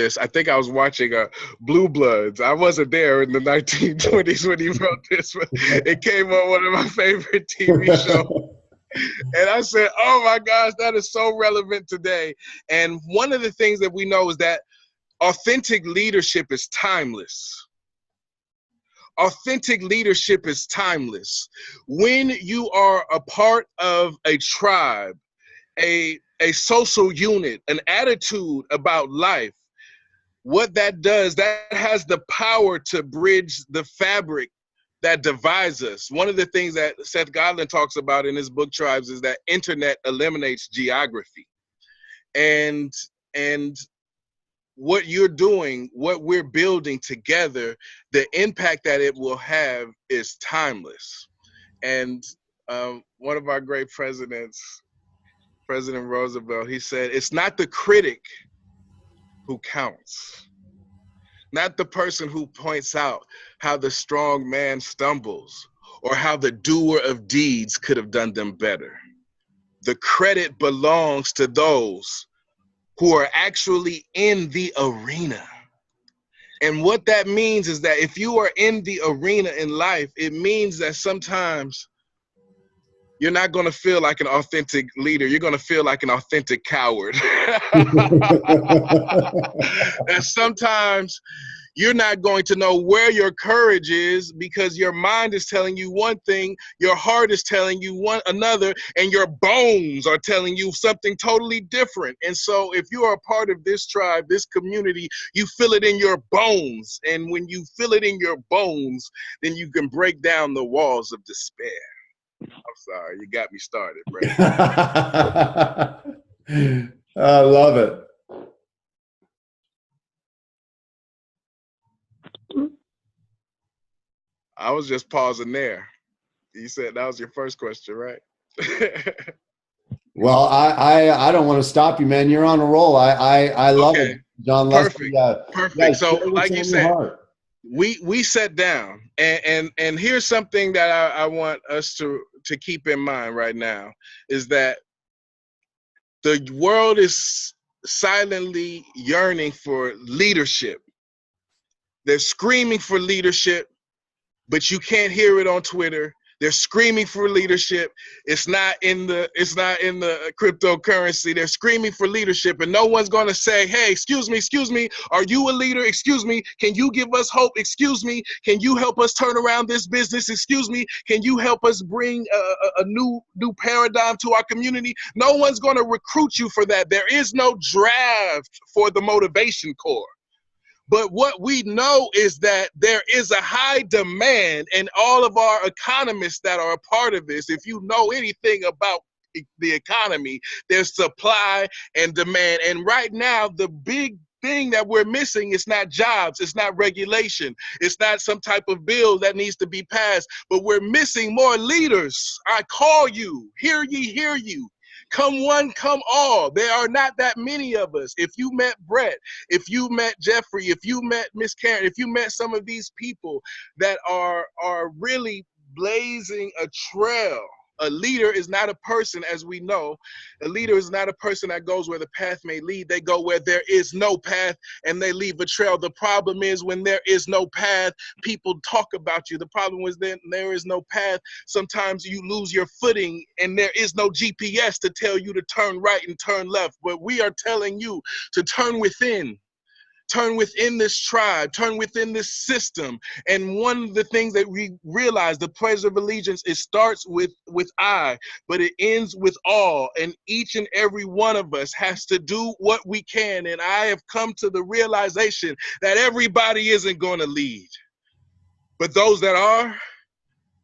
this. I think I was watching Blue Bloods. I wasn't there in the 1920s when he wrote this, but it came on one of my favorite TV shows. And I said, oh my gosh, that is so relevant today. And one of the things that we know is that authentic leadership is timeless. Authentic leadership is timeless. When you are a part of a tribe, a social unit, an attitude about life, what that does, that has the power to bridge the fabric that divides us. One of the things that Seth Godin talks about in his book Tribes is that internet eliminates geography. And what you're doing, what we're building together, the impact that it will have is timeless. And one of our great presidents, President Roosevelt, he said, it's not the critic who counts. Not the person who points out how the strong man stumbles or how the doer of deeds could have done them better. The credit belongs to those who are actually in the arena. And what that means is that if you are in the arena in life, it means that sometimes you're not going to feel like an authentic leader. You're going to feel like an authentic coward. And sometimes you're not going to know where your courage is because your mind is telling you one thing, your heart is telling you another, and your bones are telling you something totally different. And so if you are a part of this tribe, this community, you feel it in your bones. And when you feel it in your bones, then you can break down the walls of despair. I'm sorry, you got me started, bro. I love it. I was just pausing there. You said that was your first question, right? Well, I don't want to stop you, man. You're on a roll. I love it, John. Perfect. Perfect. So, like you said, we sat down, and here's something that I want us to keep in mind right now is that the world is silently yearning for leadership. They're screaming for leadership, but you can't hear it on Twitter. They're screaming for leadership. It's not in the cryptocurrency. They're screaming for leadership, and no one's going to say, hey, excuse me, are you a leader? Excuse me, can you give us hope? Excuse me, can you help us turn around this business? Excuse me, can you help us bring a new paradigm to our community? No one's going to recruit you for that. There is no draft for the motivation corps. But what we know is that there is a high demand, and all of our economists that are a part of this, if you know anything about the economy, there's supply and demand. And right now, the big thing that we're missing is not jobs, it's not regulation, it's not some type of bill that needs to be passed, but we're missing more leaders. I call you, hear ye, hear you. Come one, come all. There are not that many of us. If you met Brett, if you met Jeffrey, if you met Miss Karen, if you met some of these people that are really blazing a trail. A leader is not a person, as we know. A leader is not a person that goes where the path may lead. They go where there is no path, and they leave a trail. The problem is when there is no path, people talk about you. The problem is then there is no path. Sometimes you lose your footing, and there is no GPS to tell you to turn right and turn left. But we are telling you to turn within. Turn within this tribe, turn within this system. And one of the things that we realize, the pledge of allegiance, it starts with I, but it ends with all. And each and every one of us has to do what we can. And I have come to the realization that everybody isn't going to lead. But those that are,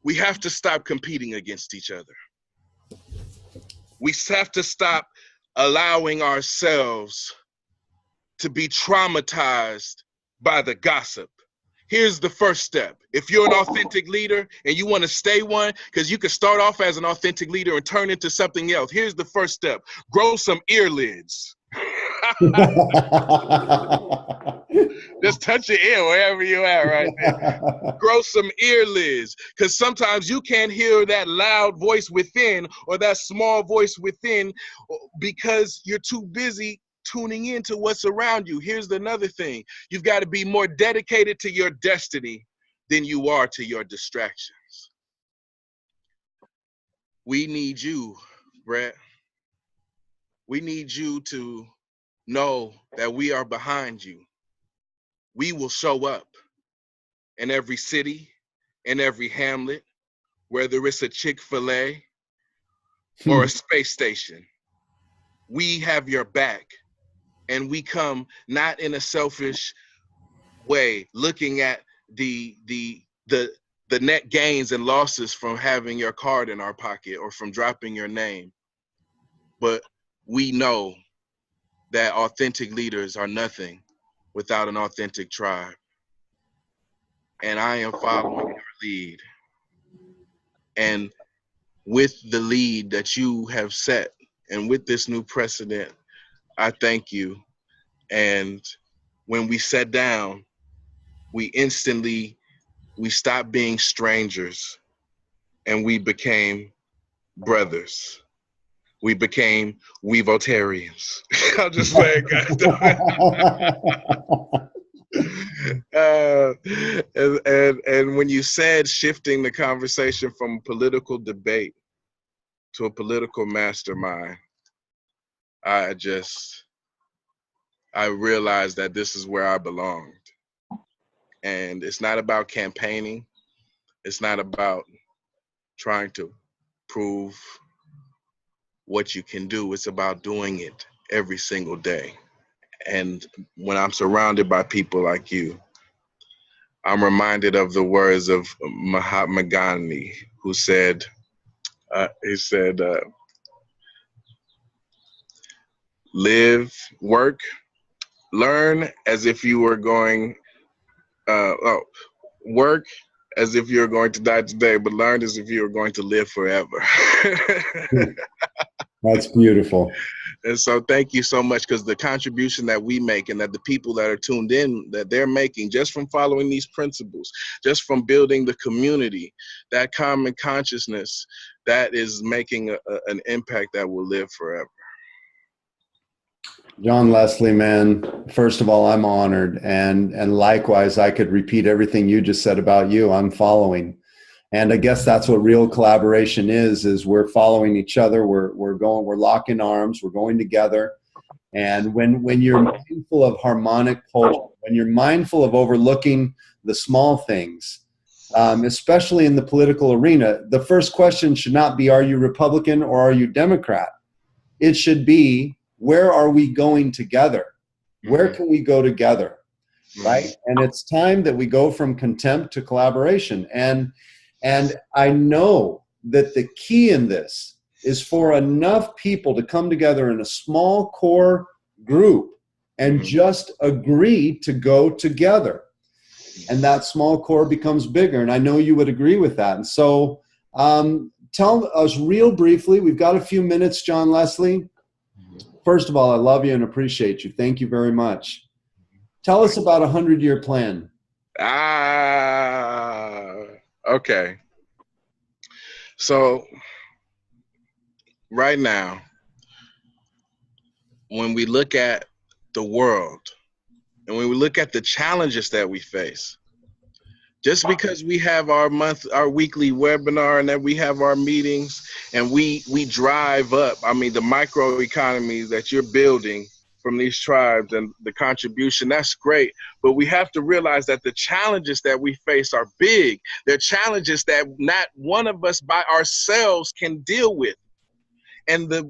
we have to stop competing against each other. We have to stop allowing ourselves to be traumatized by the gossip. Here's the first step. If you're an authentic leader and you want to stay one, because you can start off as an authentic leader and turn into something else. Here's the first step. Grow some earlids. Just touch your ear wherever you're at right there. Grow some earlids, because sometimes you can't hear that loud voice within or that small voice within because you're too busy tuning into what's around you. Here's another thing. You've got to be more dedicated to your destiny than you are to your distractions. We need you, Brett. We need you to know that we are behind you. We will show up in every city, in every hamlet, whether it's a Chick-fil-A or a space station. We have your back, and we come not in a selfish way, looking at the net gains and losses from having your card in our pocket or from dropping your name. But we know that authentic leaders are nothing without an authentic tribe. And I am following your lead. And with the lead that you have set and with this new precedent, I thank you. And when we sat down, we stopped being strangers and we became brothers. We became WEVOtarians. I'm just saying, guys. And when you said shifting the conversation from political debate to a political mastermind, I realized that this is where I belonged. And it's not about campaigning. It's not about trying to prove what you can do. It's about doing it every single day. And when I'm surrounded by people like you, I'm reminded of the words of Mahatma Gandhi, who said, live, work, learn as if you were going, work as if you're going to die today, but learn as if you were going to live forever. That's beautiful. And so thank you so much, because the contribution that we make and that the people that are tuned in, that they're making just from following these principles, just from building the community, that common consciousness, that is making an impact that will live forever. John Leslie, man, first of all, I'm honored. And likewise, I could repeat everything you just said about you. I'm following. And I guess that's what real collaboration is we're following each other. We're locking arms, we're going together. And when you're mindful of harmonic pulse, when you're mindful of overlooking the small things, especially in the political arena, the first question should not be, are you Republican or are you Democrat? It should be, where are we going together? Where can we go together, right? And it's time that we go from contempt to collaboration. And I know that the key in this is for enough people to come together in a small core group and just agree to go together. And that small core becomes bigger. And I know you would agree with that. And so tell us real briefly, we've got a few minutes, John Leslie. First of all, I love you and appreciate you. Thank you very much. Tell us about a 100-year plan. Okay. So right now, when we look at the world and when we look at the challenges that we face, just because we have our weekly webinar and that we have our meetings and we drive up, I mean, the microeconomies that you're building from these tribes and the contribution, that's great. But we have to realize that the challenges that we face are big. They're challenges that not one of us by ourselves can deal with. And the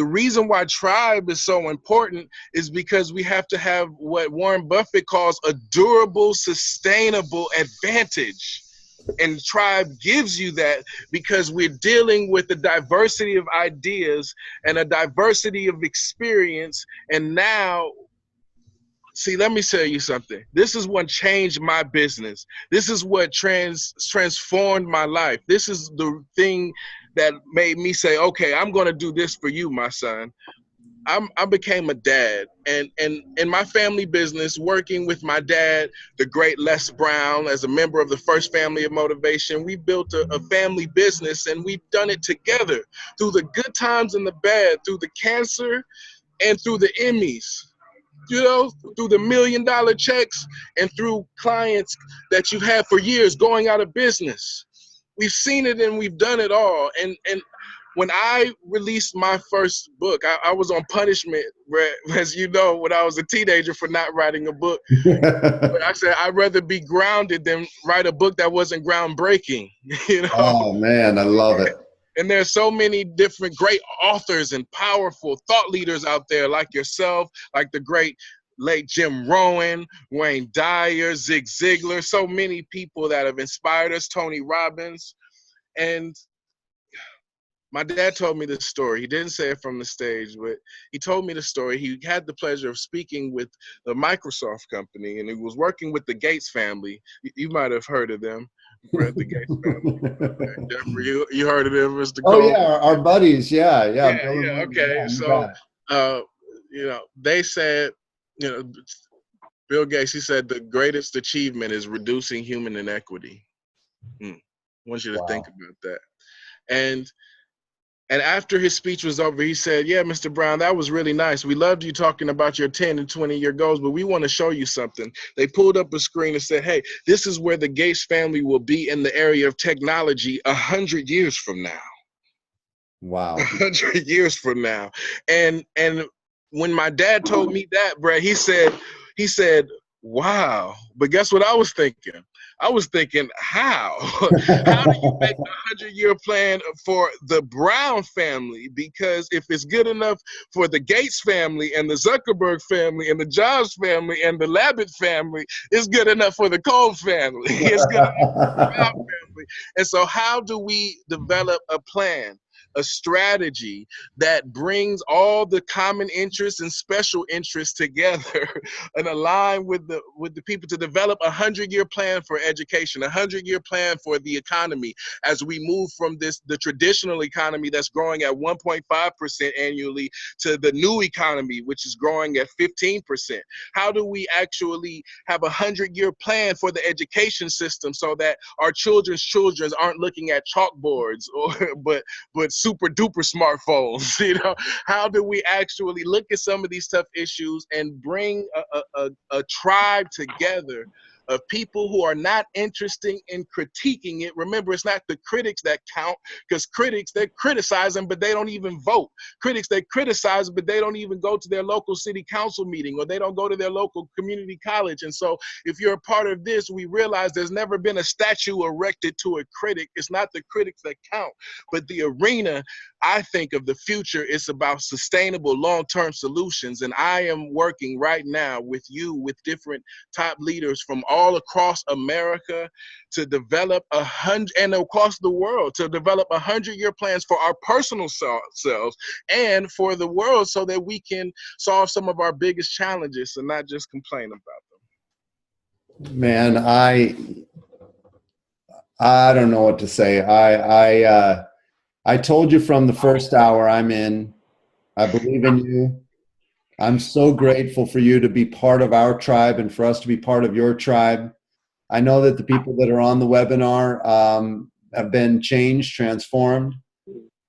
reason why tribe is so important is because we have to have what Warren Buffett calls a durable, sustainable advantage. And tribe gives you that because we're dealing with a diversity of ideas and a diversity of experience. And now, see, let me tell you something. This is what changed my business. This is what transformed my life. This is the thing that made me say, okay, I'm going to do this for you, my son. I became a dad, and in my family business, working with my dad, the great Les Brown, as a member of the First Family of Motivation, we built a family business, and we've done it together through the good times and the bad, through the cancer, and through the Emmys, you know, through the $1 million checks and through clients that you've had for years going out of business. We've seen it and we've done it all. And when I released my first book, I was on punishment, as you know, when I was a teenager for not writing a book. But I said, I'd rather be grounded than write a book that wasn't groundbreaking, you know? Oh man, I love it. And there's so many different great authors and powerful thought leaders out there like yourself, like the great late Jim Rohn, Wayne Dyer, Zig Ziglar, so many people that have inspired us, Tony Robbins. And my dad told me this story. He didn't say it from the stage, but he told me the story. He had the pleasure of speaking with the Microsoft company, and he was working with the Gates family. You might have heard of them, Brett, the Gates family. Jeffrey, you heard of them, Mr. Cole? Oh yeah, our buddies. Yeah. Yeah, okay. So, you know, they said, you know, Bill Gates, he said the greatest achievement is reducing human inequity. I want you to think about that. And after his speech was over, he said, yeah, Mr. Brown, that was really nice. We loved you talking about your 10 and 20-year goals, but we want to show you something. They pulled up a screen and said, hey, this is where the Gates family will be in the area of technology 100 years from now. Wow. 100 years from now. And when my dad told me that, Brett, he said, wow. But guess what I was thinking? I was thinking, how? How do you make a 100-year plan for the Brown family? Because if it's good enough for the Gates family and the Zuckerberg family and the Jobs family and the Labit family, it's good enough for the Cole family. It's good enough for the Brown family. And so how do we develop a plan, a strategy that brings all the common interests and special interests together and align with the people to develop a 100-year plan for education, a 100-year plan for the economy as we move from the traditional economy that's growing at 1.5% annually to the new economy, which is growing at 15%. How do we actually have a 100-year plan for the education system so that our children's children aren't looking at chalkboards but super duper smartphones? You know, how do we actually look at some of these tough issues and bring a tribe together of people who are not interested in critiquing it? Remember, it's not the critics that count, because critics, they criticize them, but they don't even vote. Critics, they criticize, but they don't even go to their local city council meeting, or they don't go to their local community college. And so if you're a part of this, we realize there's never been a statue erected to a critic. It's not the critics that count, but the arena, I think, of the future is about sustainable long-term solutions. And I am working right now with you, with different top leaders from all across America, to develop and across the world, to develop 100-year plans for our personal selves and for the world, so that we can solve some of our biggest challenges and not just complain about them. Man, I don't know what to say. I told you from the first hour I'm in, I believe in you. I'm so grateful for you to be part of our tribe and for us to be part of your tribe. I know that the people that are on the webinar have been changed, transformed.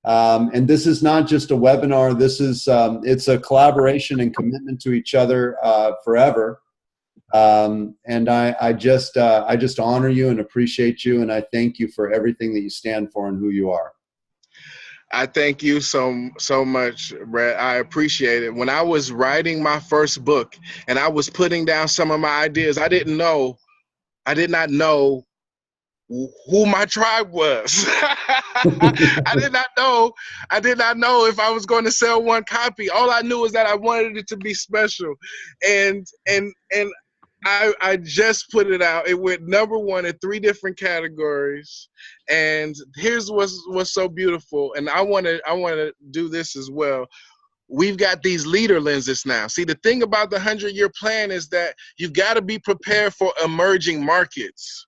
And this is not just a webinar. This is, it's a collaboration and commitment to each other forever. And I just honor you and appreciate you. And I thank you for everything that you stand for and who you are. I thank you so much, Brett. I appreciate it. When I was writing my first book and I was putting down some of my ideas, I did not know who my tribe was. I did not know if I was going to sell one copy. All I knew is that I wanted it to be special. And I just put it out. It went #1 in 3 different categories. And here's what's so beautiful. And I want to do this as well. We've got these leader lenses now. See, the thing about the 100-year plan is that you've got to be prepared for emerging markets.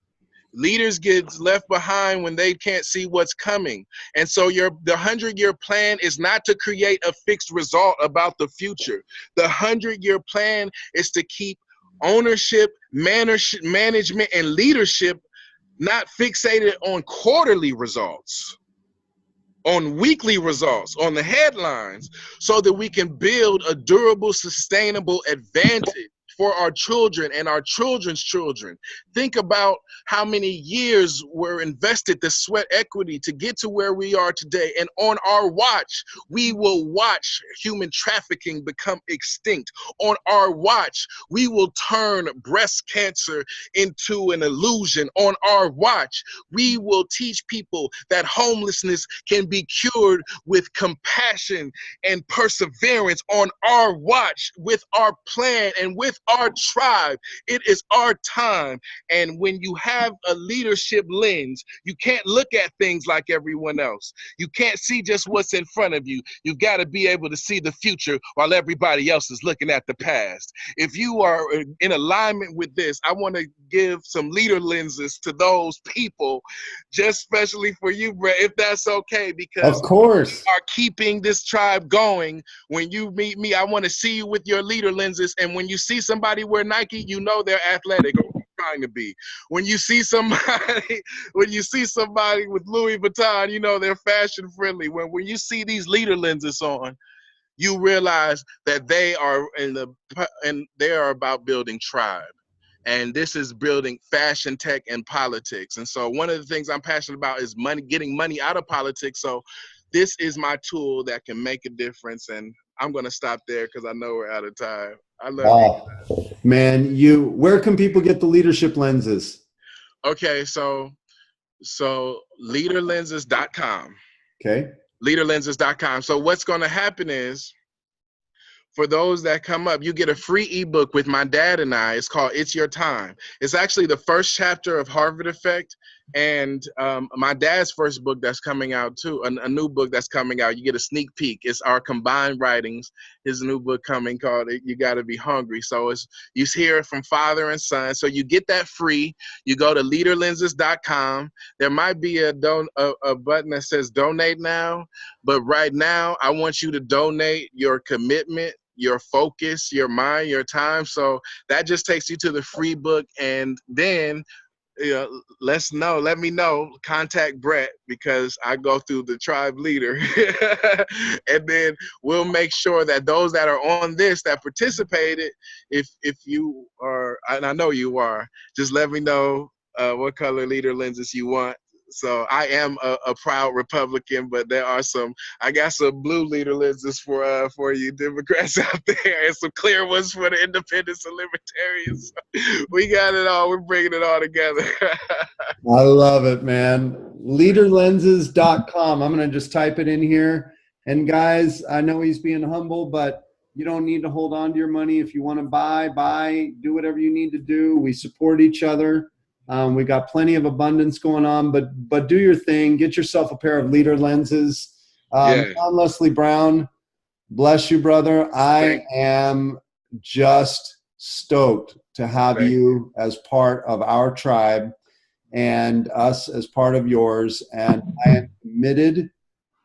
Leaders get left behind when they can't see what's coming. And so the 100-year plan is not to create a fixed result about the future. The 100-year plan is to keep ownership, management, and leadership not fixated on quarterly results. on weekly results, on the headlines, so that we can build a durable, sustainable advantage for our children and our children's children. Think about how many years were invested, the sweat equity to get to where we are today. And on our watch, we will watch human trafficking become extinct. On our watch, we will turn breast cancer into an illusion. On our watch, we will teach people that homelessness can be cured with compassion and perseverance. On our watch, with our plan and with our tribe, it is our time. And when you have a leadership lens, you can't look at things like everyone else. You can't see just what's in front of you. You've got to be able to see the future while everybody else is looking at the past. If you are in alignment with this, I want to give some leader lenses to those people, just especially for you, Brett, if that's okay, because of course, you are keeping this tribe going. When you meet me, I want to see you with your leader lenses. And when you see somebody wear Nike, you know they're athletic or trying to be. When you see somebody, with Louis Vuitton, you know they're fashion friendly. When you see these leader lenses on, you realize that they are they are about building tribe. And this is building fashion, tech, and politics. And so one of the things I'm passionate about is money, getting money out of politics. So this is my tool that can make a difference. And I'm going to stop there because I know we're out of time. I love you. Man, where can people get the leadership lenses? Okay, so leaderlenses.com. Okay. Leaderlenses.com. So what's going to happen is, for those that come up, you get a free ebook with my dad and I. It's called It's Your Time. It's actually the first chapter of Harvard Effect, and my dad's first book that's coming out too, a new book that's coming out. You get a sneak peek. It's our combined writings. His new book coming called You Gotta Be Hungry. So you hear it from father and son. So you get that free. You go to leaderlenses.com. There might be a button that says donate now, but right now I want you to donate your commitment, your focus, your mind, your time. So that just takes you to the free book. And then let me know, contact Brett, because I go through the tribe leader. And then we'll make sure that those that are on this, that participated, if you are, and I know you are, just let me know what color leader lenses you want. So I am a proud Republican, but I got some blue leader lenses for you Democrats out there, and some clear ones for the independents and libertarians. We got it all. We're bringing it all together. I love it, man. Leaderlenses.com. I'm going to just type it in here. And guys, I know he's being humble, but you don't need to hold on to your money. If you want to buy, do whatever you need to do. We support each other. We got plenty of abundance going on, but do your thing. Get yourself a pair of leader lenses. John Leslie Brown, bless you, brother. I am just stoked to have you as part of our tribe and us as part of yours. And I am committed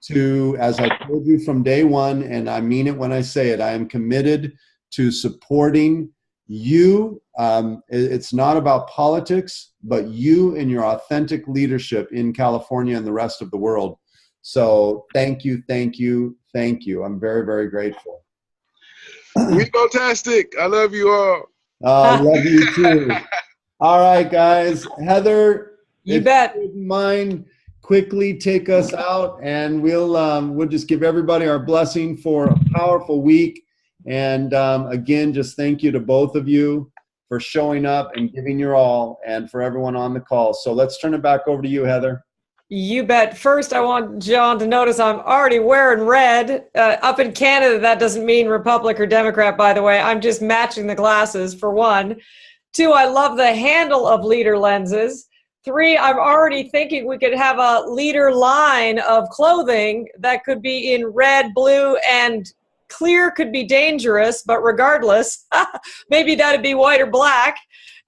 to, as I told you from day one, and I mean it when I say it, I am committed to supporting you. It's not about politics, but you and your authentic leadership in California and the rest of the world. So thank you. I'm very, very grateful. We fantastic. I love you all. I love you too. All right, guys. Heather, you bet. You wouldn't mind quickly take us out, and we'll just give everybody our blessing for a powerful week. And again, just thank you to both of you for showing up and giving your all, and for everyone on the call. So let's turn it back over to you, Heather. You bet. First, I want John to notice I'm already wearing red. Up in Canada, that doesn't mean Republic or Democrat, by the way. I'm just matching the glasses, for one. Two, I love the handle of leader lenses. Three, I'm already thinking we could have a leader line of clothing that could be in red, blue, and clear could be dangerous, but regardless, maybe that'd be white or black,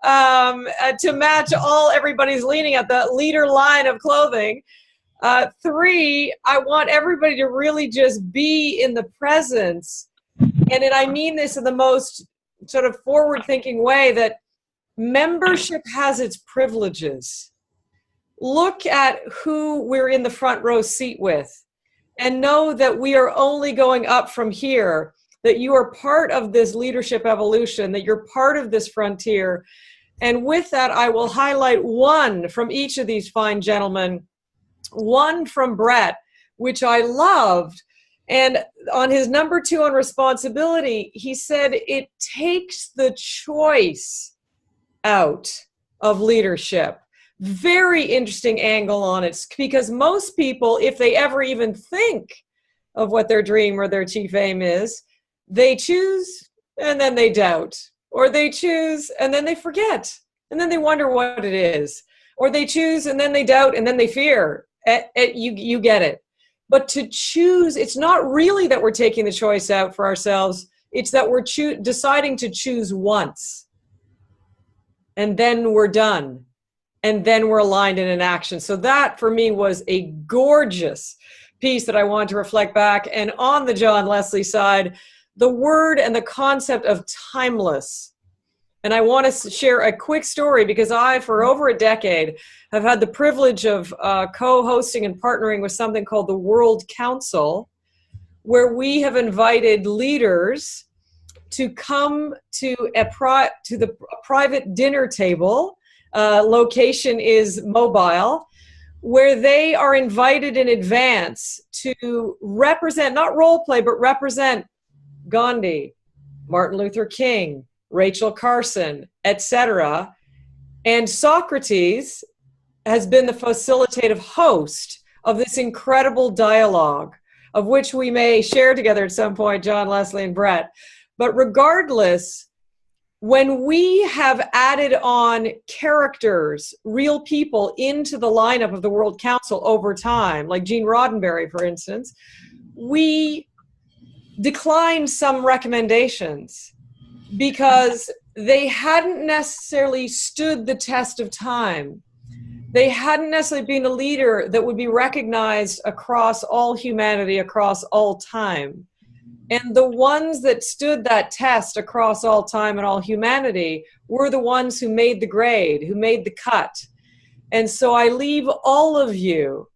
to match everybody's leaning at the leader line of clothing. Three, I want everybody to really just be in the presence. And I mean this in the most sort of forward-thinking way, that membership has its privileges. Look at who we're in the front row seat with. and know that we are only going up from here, that you are part of this leadership evolution, that you're part of this frontier. And with that, I will highlight one from each of these fine gentlemen, one from Brett, which I loved. And on his number 2 on responsibility, he said it takes the choice out of leadership. Very interesting angle on it, because most people, if they ever even think of what their dream or their chief aim is, they choose and then they doubt, or they choose and then they forget and then they wonder what it is, or they choose and then they doubt and then they fear. You get it. But to choose, it's not really that we're taking the choice out for ourselves. It's that we're deciding to choose once, and then we're done, and then we're aligned in an action. So that for me was a gorgeous piece that I wanted to reflect back. And on the John Leslie side, the word and the concept of timeless. And I want to share a quick story, because I, for over a decade, have had the privilege of co-hosting and partnering with something called the World Council, where we have invited leaders to come to the private dinner table. Location is mobile, where they are invited in advance to represent, not role play, but represent Gandhi, Martin Luther King, Rachel Carson, etc. And Socrates has been the facilitative host of this incredible dialogue, of which we may share together at some point, John, Leslie, and Brett. But regardless, when we have added on characters, real people, into the lineup of the World Council over time, like Gene Roddenberry, for instance, we declined some recommendations because they hadn't necessarily stood the test of time. They hadn't necessarily been a leader that would be recognized across all humanity, across all time. And the ones that stood that test across all time and all humanity were the ones who made the grade, who made the cut. And so I leave all of you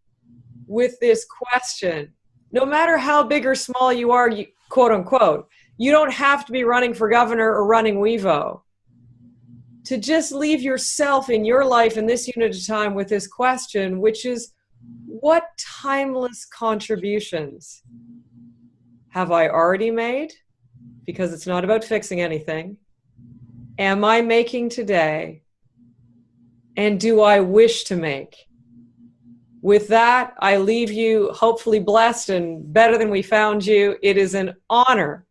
with this question. No matter how big or small you are, quote unquote, you don't have to be running for governor or running WEVO. To just leave yourself in your life in this unit of time with this question, which is, what timeless contributions have I already made? Because it's not about fixing anything. Am I making today? And do I wish to make? With that, I leave you hopefully blessed and better than we found you. It is an honor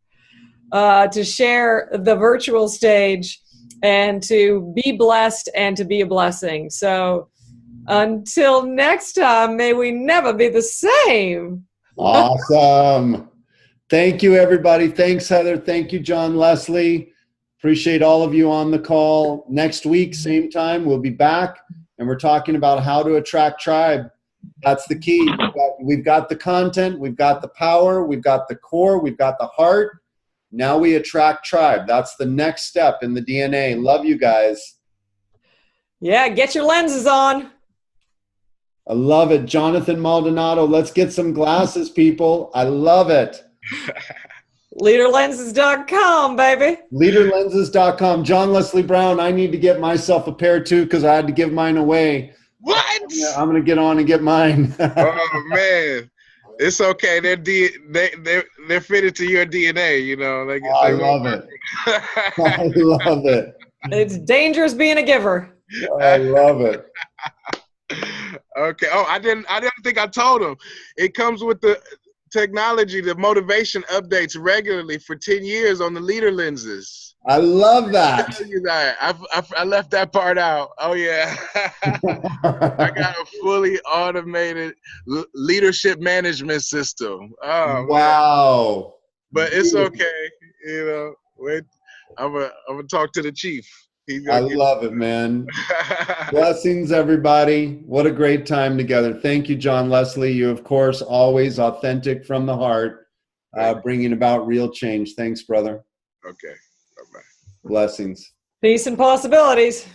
to share the virtual stage and to be blessed and to be a blessing. So until next time, may we never be the same. Awesome. Thank you, everybody. Thanks, Heather. Thank you, John Leslie. Appreciate all of you on the call. Next week, same time, we'll be back, and we're talking about how to attract tribe. That's the key. We've got the content, we've got the power, we've got the core, we've got the heart. Now we attract tribe. That's the next step in the DNA. Love you guys. Yeah, get your lenses on. I love it. Jonathan Maldonado, let's get some glasses, people. I love it. Leaderlenses.com, baby. Leaderlenses.com. John Leslie Brown, I need to get myself a pair too, because I had to give mine away. What? Yeah, I'm going to get on and get mine. Oh, man. It's okay. They're fitted to your DNA, you know. I love it. I love it. It's dangerous being a giver. I love it. Okay. Oh, I didn't think I told him. It comes with the technology. The motivation updates regularly for 10 years on the leader lenses. I love that. I tell you that. I left that part out. Oh yeah. I got a fully automated leadership management system. Oh, wow. Man. But it's okay. You know, wait. I'm gonna talk to the chief. I love it, man. Blessings, everybody. What a great time together. Thank you, John Leslie. You, of course, always authentic from the heart, bringing about real change. Thanks, brother. Okay. Bye-bye. Blessings. Peace and possibilities.